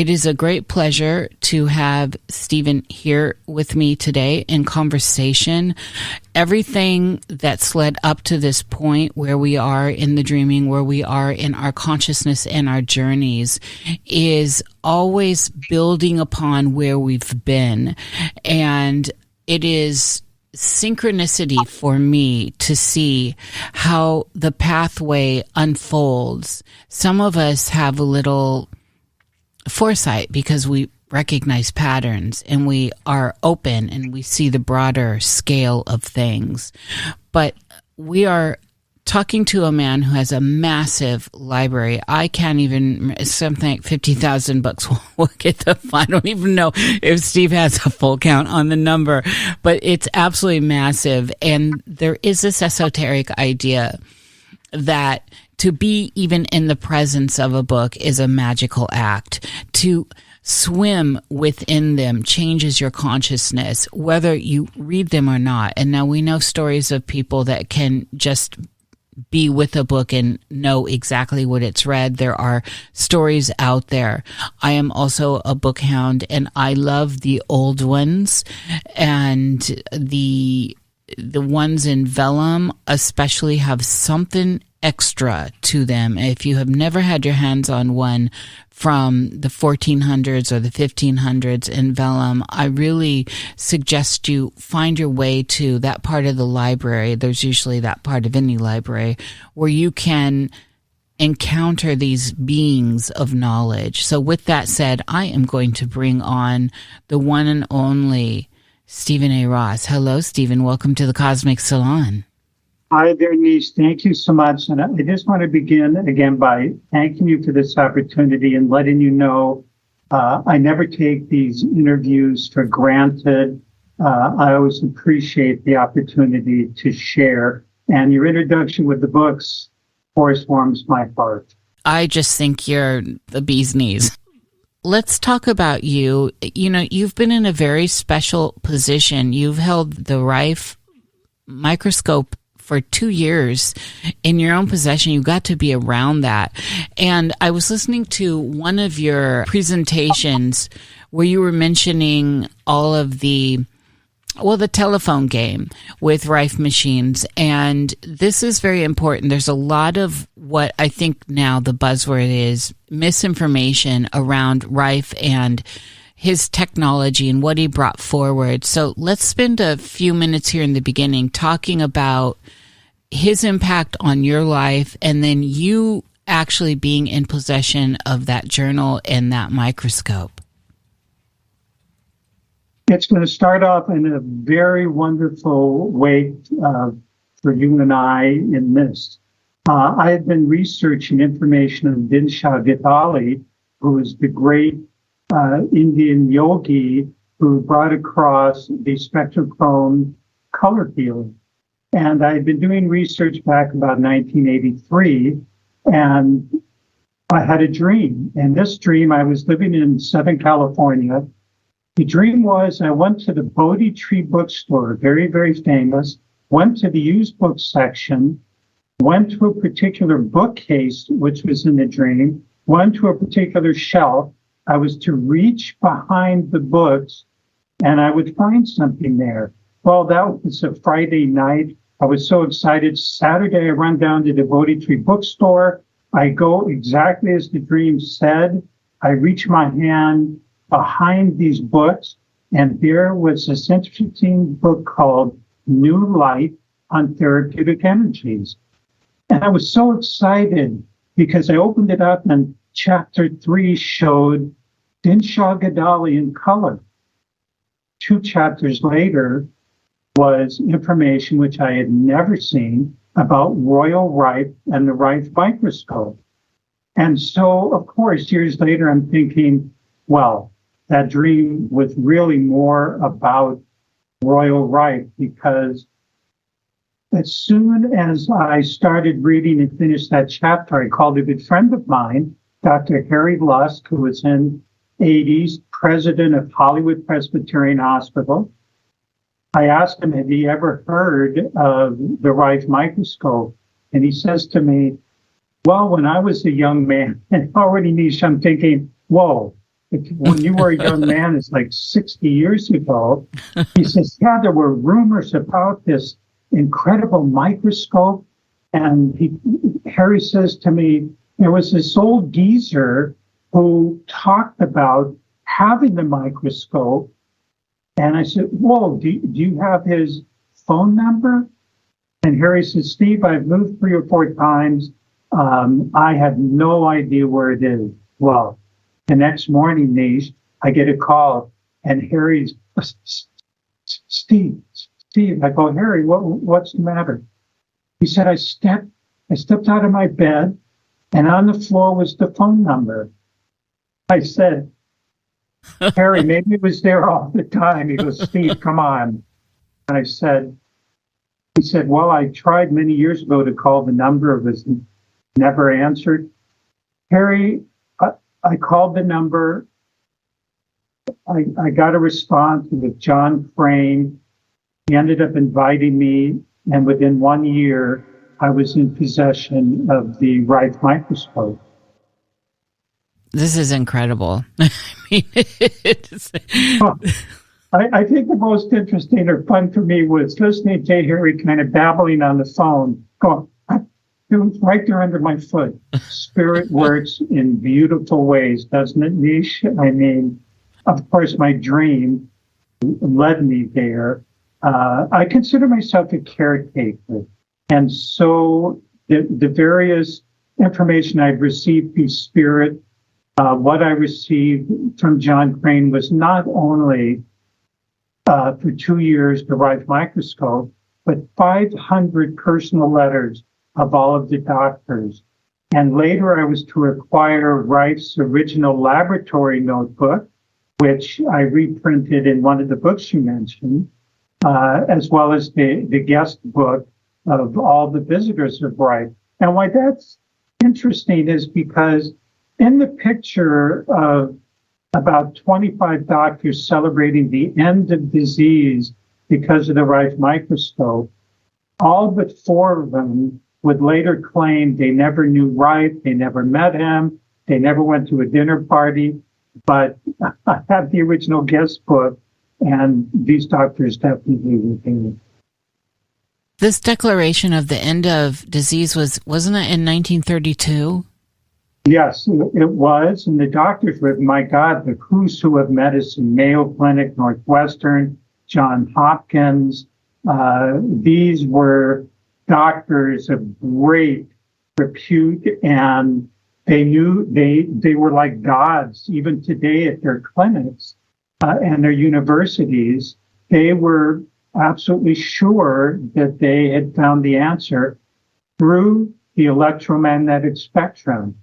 It is a great pleasure to have Stephen here with me today in conversation. Everything that's led up to this point where we are in the dreaming, where we are in our consciousness and our journeys, is always building upon where we've been. And it is synchronicity for me to see how the pathway unfolds. Some of us have a little foresight because we recognize patterns and we are open and we see the broader scale of things. But we are talking to a man who has a massive library. I can't even, something like 50,000 books. We'll get the, I don't even know if Steve has a full count on the number, but it's absolutely massive. And there is this esoteric idea that to be even in the presence of a book is a magical act. To swim within them changes your consciousness, whether you read them or not. And now we know stories of people that can just be with a book and know exactly what it's read. There are stories out there. I am also a book hound, and I love the old ones, and the ones in vellum especially have something extra to them. If you have never had your hands on one from the 1400s or the 1500s in vellum, I really suggest you find your way to that part of the library. There's usually that part of any library where you can encounter these beings of knowledge. So with that said, I am going to bring on the one and only Stephen A. Ross. Hello, Stephen. Welcome to the Cosmic Salon. Hi there, Niish. Thank you so much. And I just want to begin again by thanking you for this opportunity and letting you know I never take these interviews for granted. I always appreciate the opportunity to share. And your introduction with the books, of course, warms my heart. I just think you're the bee's knees. Let's talk about you. You know, you've been in a very special position. You've held the Rife microscope for 2 years in your own possession. You got to be around that. And I was listening to one of your presentations where you were mentioning all of the telephone game with Rife machines. And this is very important. There's a lot of what I think now the buzzword is misinformation around Rife and his technology and what he brought forward. So let's spend a few minutes here in the beginning talking about his impact on your life, and then you actually being in possession of that journal and that microscope. It's going to start off in a very wonderful way for you and I in this. I had been researching information on Din Shah Gadali, who was the great Indian yogi who brought across the spectrochrome color field. And I had been doing research back about 1983, and I had a dream. And this dream, I was living in Southern California. The dream was I went to the Bodhi Tree bookstore, very, very famous, went to the used book section, went to a particular bookcase, which was in the dream, went to a particular shelf. I was to reach behind the books, and I would find something there. Well, that was a Friday night. I was so excited. Saturday, I run down to the Bodhi Tree bookstore. I go exactly as the dream said. I reach my hand behind these books, and there was this interesting book called New Light on Therapeutic Energies. And I was so excited because I opened it up and chapter 3 showed Din Shah Gadali in color. 2 chapters later was information which I had never seen about Royal Rife and the Rife microscope. And so, of course, years later, I'm thinking, well, that dream was really more about Royal Rife, because as soon as I started reading and finished that chapter, I called a good friend of mine, Dr. Harry Lusk, who was in 80s, president of Hollywood Presbyterian Hospital. I asked him, had he ever heard of the Rife microscope? And he says to me, well, when I was a young man, and already Niish, I'm thinking, whoa, when you were a young man, it's like 60 years ago. He says, yeah, there were rumors about this incredible microscope. And Harry says to me, there was this old geezer who talked about having the microscope. And I said, whoa, do you have his phone number? And Harry says, Steve, I've moved 3 or 4 times. I have no idea where it is. Well, the next morning, Niish, I get a call, and Harry's, Steve. I go, Harry, what's the matter? He said, I stepped out of my bed, and on the floor was the phone number. I said, Harry, maybe it was there all the time. He goes, Steve, come on. And he said, well, I tried many years ago to call the number. It was never answered. Harry, I called the number. I got a response with John Crane. He ended up inviting me, and within 1 year, I was in possession of the Rife microscope. This is incredible. I mean, I think the most interesting or fun for me was listening to Harry kind of babbling on the phone, going, it was right there under my foot. Spirit works in beautiful ways, doesn't it, Niish? I mean, of course, my dream led me there. I consider myself a caretaker. And so the various information I've received through Spirit, what I received from John Crane was not only for 2 years the Rife microscope, but 500 personal letters of all of the doctors. And later I was to acquire Rife's original laboratory notebook, which I reprinted in one of the books you mentioned, as well as the guest book of all the visitors of Rife. And why that's interesting is because in the picture of about 25 doctors celebrating the end of disease because of the Rife microscope, all but 4 of them would later claim they never knew Rife, they never met him, they never went to a dinner party. But I have the original guest book, and these doctors definitely retain it. This declaration of the end of disease wasn't it in 1932? Yes, it was. And the doctors were, my God, the who's who of medicine, Mayo Clinic, Northwestern, Johns Hopkins. These were doctors of great repute, and they knew they were like gods even today at their clinics and their universities. They were absolutely sure that they had found the answer through the electromagnetic spectrum.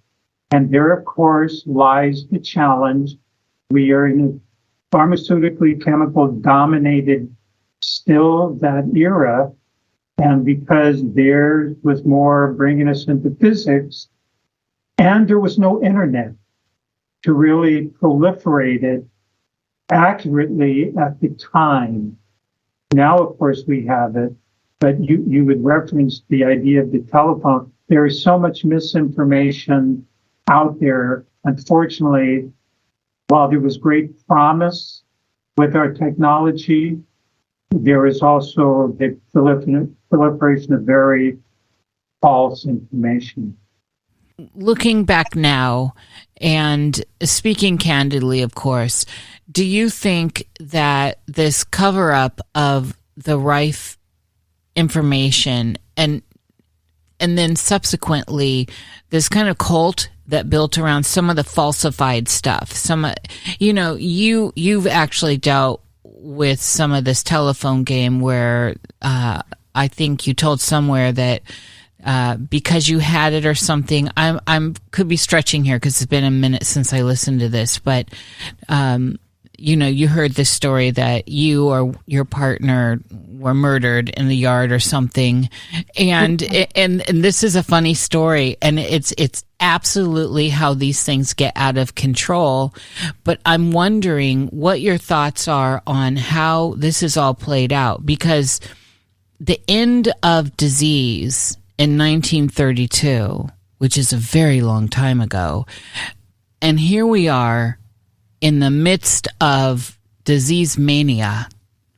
And there, of course, lies the challenge. We are in a pharmaceutically chemical dominated still that era. And because there was more bringing us into physics, and there was no internet to really proliferate it accurately at the time. Now, of course, we have it, but you would reference the idea of the telephone. There is so much misinformation out there. Unfortunately, while there was great promise with our technology, there is also the proliferation of very false information. Looking back now and speaking candidly, of course, do you think that this cover-up of the Rife information and then subsequently this kind of cult that built around some of the falsified stuff, you've actually dealt with some of this telephone game where I think you told somewhere that because you had it or something. I'm could be stretching here because it's been a minute since I listened to this, but you heard this story that you or your partner were murdered in the yard or something, and this is a funny story, and it's absolutely how these things get out of control. But I'm wondering what your thoughts are on how this is all played out, because the end of disease in 1932, which is a very long time ago, and here we are in the midst of disease mania,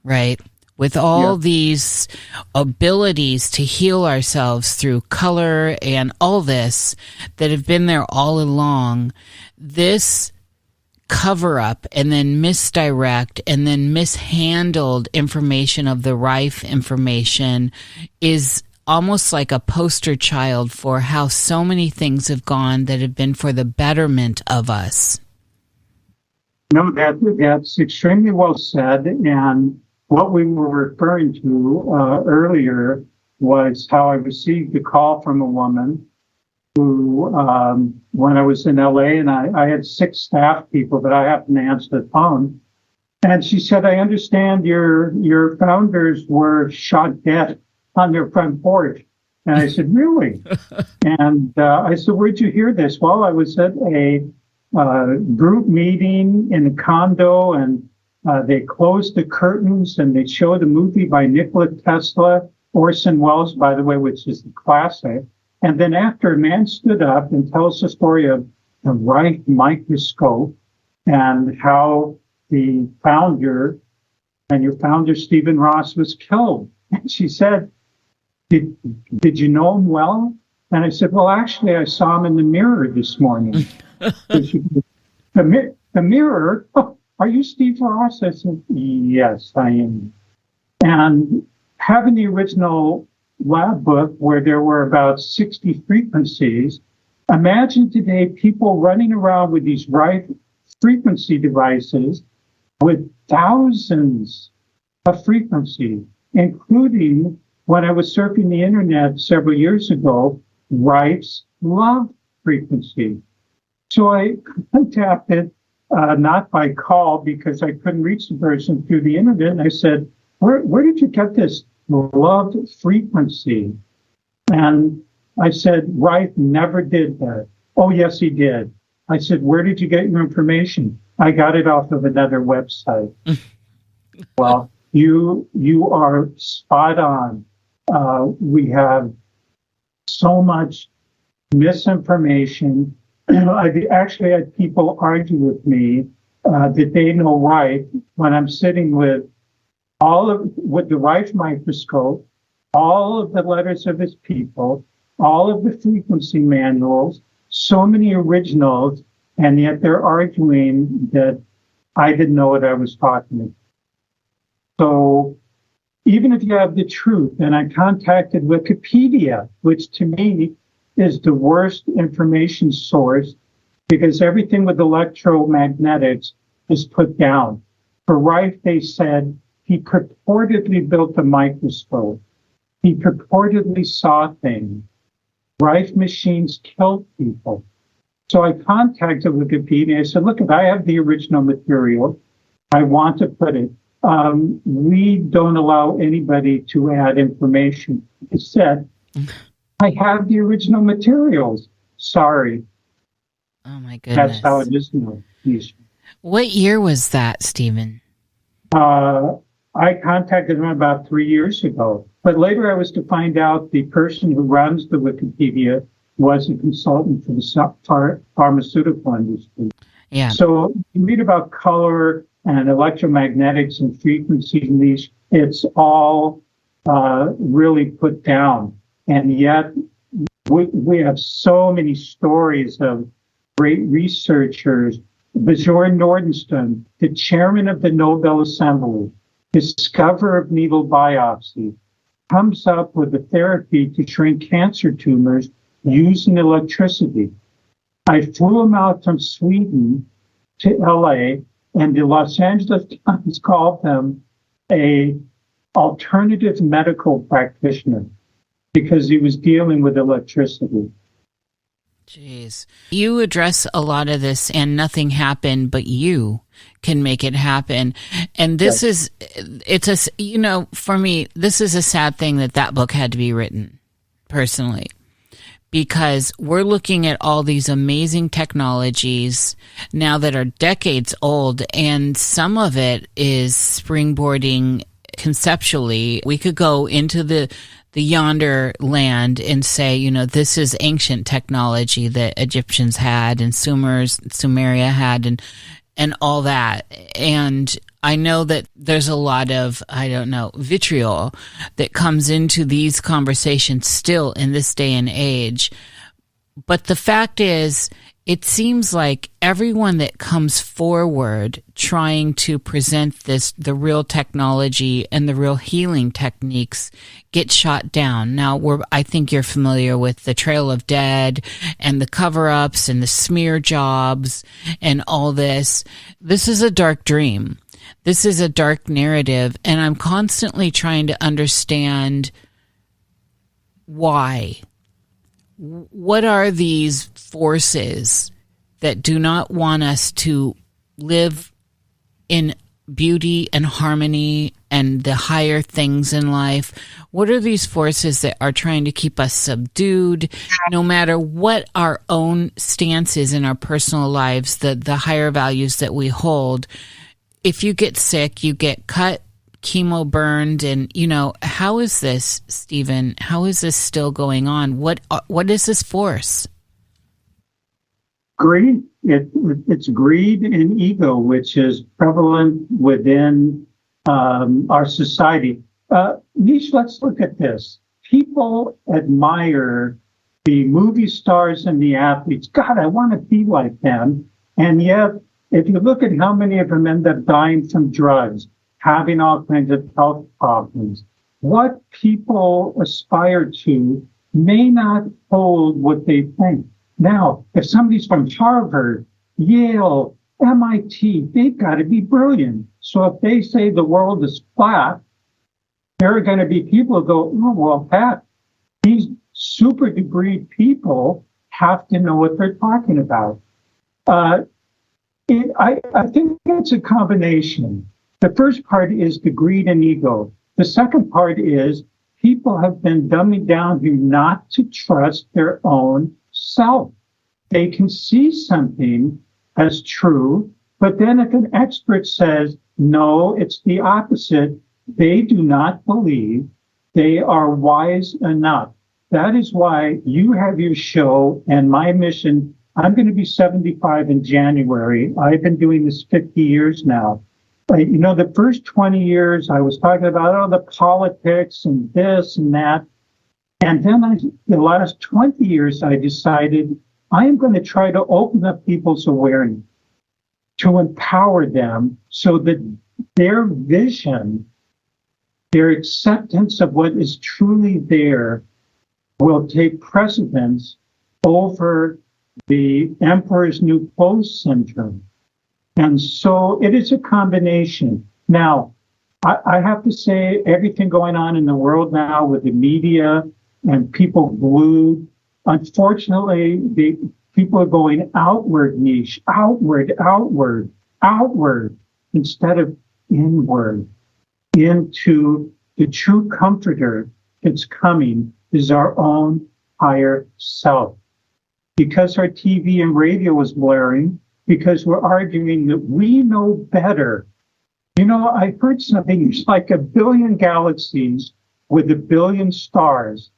right? With all these abilities to heal ourselves through color and all this that have been there all along, this cover up and then misdirect and then mishandled information of the Rife information is almost like a poster child for how so many things have gone that have been for the betterment of us. No, that's extremely well said. And what we were referring to earlier was how I received a call from a woman who, when I was in LA, and I had 6 staff people, but I happened to answer the phone. And she said, I understand your founders were shot dead on their front porch. And I said, really? And I said, where'd you hear this? Well, I was at a group meeting in a condo, and they closed the curtains and they showed a movie by Nikola Tesla, Orson Welles, by the way, which is the classic. And then after, a man stood up and tells the story of the Rife microscope and how the founder and your founder, Stephen Ross, was killed. And she said, did you know him well? And I said, well, actually, I saw him in the mirror this morning. The mirror? Oh, are you Steve Ross? I said, yes, I am. And having the original lab book where there were about 60 frequencies, imagine today people running around with these Rife frequency devices with thousands of frequencies, including, when I was surfing the internet several years ago, Rife's love frequency. So I contacted, not by call because I couldn't reach the person through the internet, and I said, where did you get this love frequency? And I said, Rife never did that. Oh, yes, he did. I said, where did you get your information? I got it off of another website. Well, you are spot on. We have so much misinformation. I actually had people argue with me that they know Rife when I'm sitting with the Rife microscope, all of the letters of his people, all of the frequency manuals, so many originals, and yet they're arguing that I didn't know what I was talking about. So even if you have the truth, and I contacted Wikipedia, which to me is the worst information source because everything with electromagnetics is put down. For Rife, they said he purportedly built a microscope. He purportedly saw things. Rife machines killed people. So I contacted Wikipedia. I said, look, if I have the original material, I want to put it. We don't allow anybody to add information. It said, I have the original materials. Sorry. Oh, my goodness. That's how it is now. What year was that, Stephen? I contacted him about 3 years ago. But later I was to find out the person who runs the Wikipedia was a consultant for the pharmaceutical industry. Yeah. So you read about color and electromagnetics and frequencies and these, it's all really put down. And yet we have so many stories of great researchers. Bjorn Nordenstam, the chairman of the Nobel Assembly, discoverer of needle biopsy, comes up with a therapy to shrink cancer tumors using electricity. I flew him out from Sweden to LA, and the Los Angeles Times called him a alternative medical practitioner because he was dealing with electricity. Jeez. You address a lot of this and nothing happened, but you can make it happen. And this is, for me, this is a sad thing that book had to be written, personally, because we're looking at all these amazing technologies now that are decades old, and some of it is springboarding conceptually. We could go into the yonder land and say, this is ancient technology that Egyptians had and Sumeria had, and all that. And I know that there's a lot of, vitriol that comes into these conversations still in this day and age. But the fact is, it seems like everyone that comes forward trying to present the real technology and the real healing techniques get shot down. Now, I think you're familiar with the Trail of Dead and the cover-ups and the smear jobs and all this. This is a dark dream. This is a dark narrative, and I'm constantly trying to understand why. What are these forces that do not want us to live in beauty and harmony and the higher things in life? What are these forces that are trying to keep us subdued, no matter what our own stance is in our personal lives, the higher values that we hold? If you get sick, you get cut, chemo burned, and how is this, Stephen? How is this still going on? What is this force? Greed. It's greed and ego, which is prevalent within our society. Niish, let's look at this. People admire the movie stars and the athletes. God, I want to be like them. And yet, if you look at how many of them end up dying from drugs, having all kinds of health problems, what people aspire to may not hold what they think. Now, if somebody's from Harvard, Yale, MIT, they've got to be brilliant. So if they say the world is flat, there are going to be people who go, oh, well, Pat, these super degreed people have to know what they're talking about. I think it's a combination. The first part is the greed and ego. The second part is people have been dumbing down to not to trust their own self. They can see something as true, but then if an expert says, no, it's the opposite, they do not believe they are wise enough. That is why you have your show and my mission. I'm going to be 75 in January. I've been doing this 50 years now. The first 20 years, I was talking about the politics and this and that. And then the last 20 years, I decided I am going to try to open up people's awareness, to empower them so that their vision, their acceptance of what is truly there will take precedence over the Emperor's New Clothes syndrome. And so it is a combination. Now, I have to say, everything going on in the world now with the media and people glued, unfortunately, the people are going outward, Niish, outward, instead of inward, into the true comforter that's coming is our own higher self. Because our TV and radio is blaring, because we're arguing that we know better. I heard something, it's like 1 billion galaxies with 1 billion stars.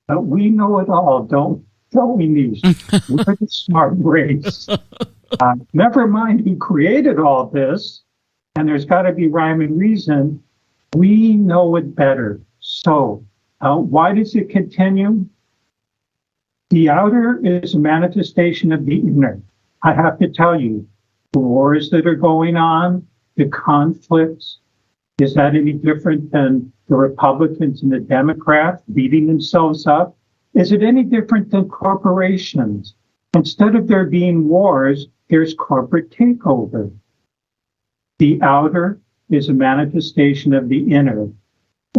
But we know it all, don't we, Niish? We're the smart race. Never mind who created all this, and there's got to be rhyme and reason. We know it better. So why does it continue? The outer is a manifestation of the inner. I have to tell you, the wars that are going on, the conflicts, is that any different than the Republicans and the Democrats beating themselves up? Is it any different than corporations? Instead of there being wars, there's corporate takeover. The outer is a manifestation of the inner.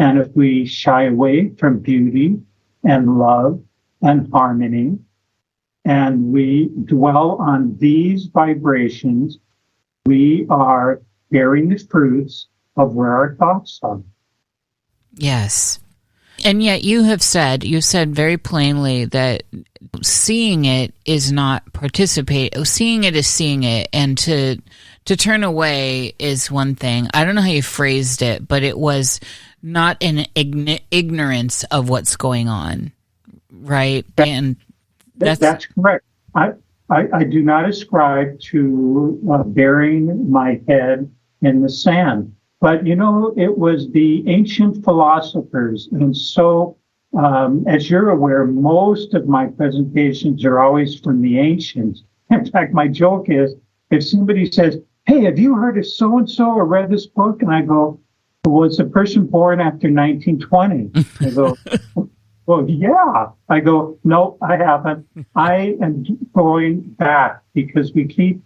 And if we shy away from beauty and love and harmony, and we dwell on these vibrations, we are bearing the fruits of where our thoughts are. Yes. And yet you've said very plainly that seeing it is not participate. Seeing it is seeing it. And to turn away is one thing. I don't know how you phrased it, but it was not an ignorance of what's going on. Right. And that's correct. I do not ascribe to burying my head in the sand. But, it was the ancient philosophers. And so, as you're aware, most of my presentations are always from the ancients. In fact, my joke is, if somebody says, hey, have you heard of so-and-so or read this book? And I go, well, was a person born after 1920? I go, well, yeah. I go, no, I haven't. I am going back because we keep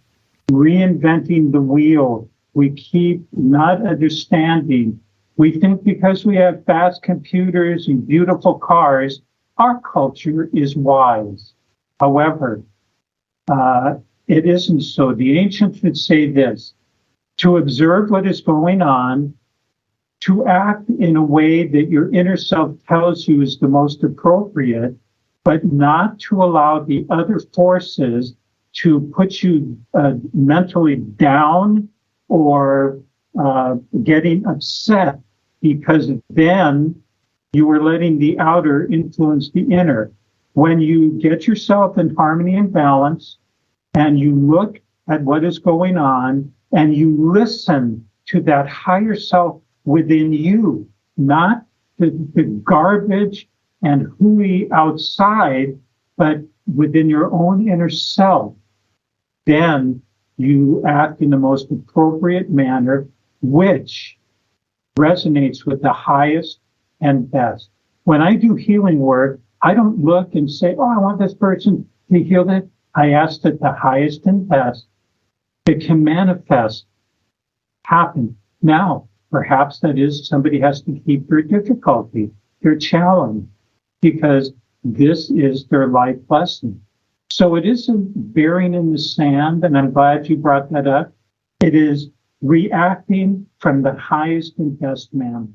reinventing the wheel. We keep not understanding. We think because we have fast computers and beautiful cars, our culture is wise. However, it isn't so. The ancients would say this: to observe what is going on, to act in a way that your inner self tells you is the most appropriate, but not to allow the other forces to put you mentally down or getting upset, because then you are letting the outer influence the inner. When you get yourself in harmony and balance, and you look at what is going on, and you listen to that higher self within you, not the garbage and hooey outside, but within your own inner self, then you act in the most appropriate manner, which resonates with the highest and best. When I do healing work, I don't look and say, oh, I want this person to heal it. I ask that the highest and best that can manifest happen. Now, perhaps that is somebody has to keep their difficulty, their challenge, because this is their life lesson. So it isn't burying in the sand, and I'm glad you brought that up. It is reacting from the highest and best manner.